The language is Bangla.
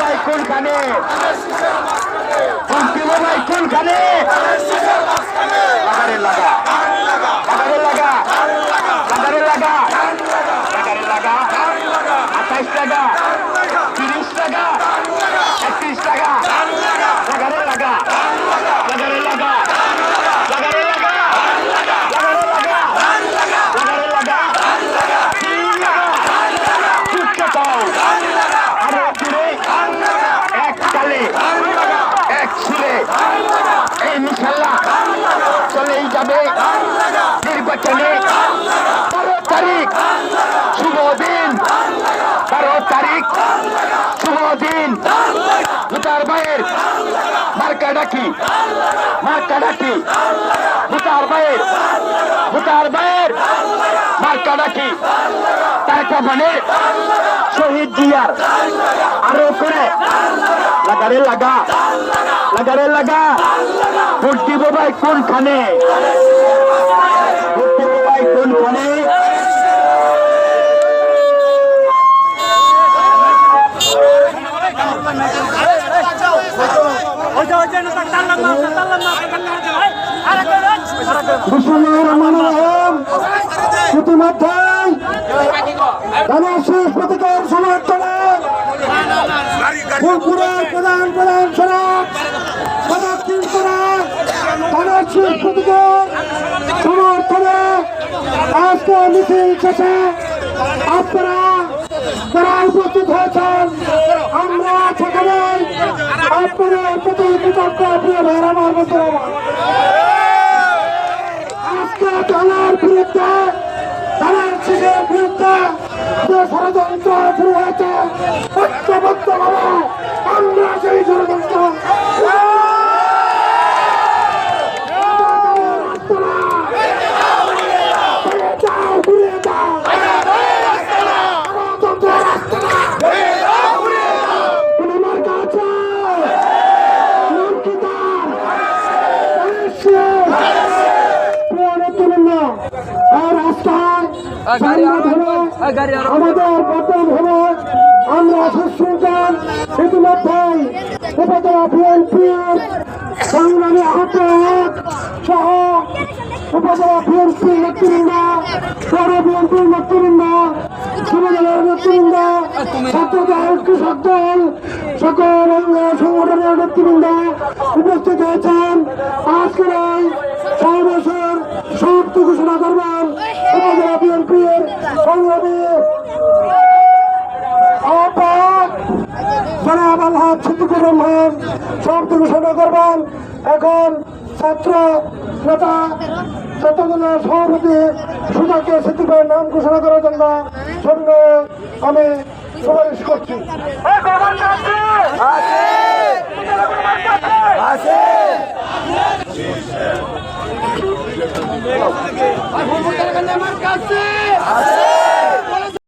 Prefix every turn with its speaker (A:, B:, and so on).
A: ভাই কোনখানে? মুক্তিব ভাই কোনখানে? লাগারে লাগা, লাগারে লাগা, লাগারে লাগা, লাগারে লাগা, 28 টাকা, 30 টাকা, 31 টাকা, লাগারে লাগা, লাগারে লাগা, লাগারে লাগা, লাগারে লাগা, লাগারে লাগা, চুপকে পাও আরো ফিরে এক কালে এক সুরে এই ইনশাল্লাহ চলেই যাবে নির্বাচনে। 12 তারিখ শুভ দিন, 12 তারিখ শুভ দিন। ভোটার ভাইয়ের মার্কা ডাকি, মার্কা ডাকি, ভোটার ভাইয়ের, ভোটার ভাইয়ের মার্কা ডাকি। তারকা মানে শহীদ জিয়ার আরো করে লাগারে লাগা, লাগারে লাগা। ভোট দিব ভাই কোনখানে? ভোট দিব ভাই কোনখানে? ইতিমধ্যে শেষ প্রতীকের সমর্থনে ফুলপুরের প্রধান প্রধান সড়ক প্রদক্ষিণ করে ধানের শেষ প্রতীকের সমর্থনে আজকে মিছিল শেষে আপনারা যারা উপস্থিত হয়েছেন আমরা সেখানে আপনাদের প্রতি কৃতজ্ঞ প্রিয় ভাইরা আমার বন্ধুরা। আজকে দলের বিরুদ্ধে, দলের শিশুর বিরুদ্ধে যে ষড়যন্ত্র শুরু হয়েছে ঐক্যবদ্ধভাবে আমরা সেই ষড়যন্ত্র আমাদের বর্তমান হলো আমরা শুনছেন ইতিমধ্যেই উপজেলা বিএনপির সংগ্রামী আহ্বায়ক সহ উপজেলা বিএনপির নেতৃবৃন্দ, পৌর বিএনপির নেতৃবৃন্দ, যুবদলের নেতৃবৃন্দ, ছাত্রদল, কৃষক দল, সকল অঙ্গ সংগঠনের নেতৃবৃন্দ উপস্থিত হয়েছেন। আজকের এই সমাবেশের সমাপ্তি ঘোষণা করবেন উপজেলা বিএনপির সংগ্রামী আহ্বায়ক জনাব আলহাজ সিদ্দিকুর রহমান সমাপ্তি ঘোষণা করবেন। এখন ছাত্র নেতা চট্টগ্রাম সভাপতি সুজাকে সিদ্দিক ভাইয়ের নাম ঘোষণা করার জন্য সামনে আমি সুপারিশ করছি। আছে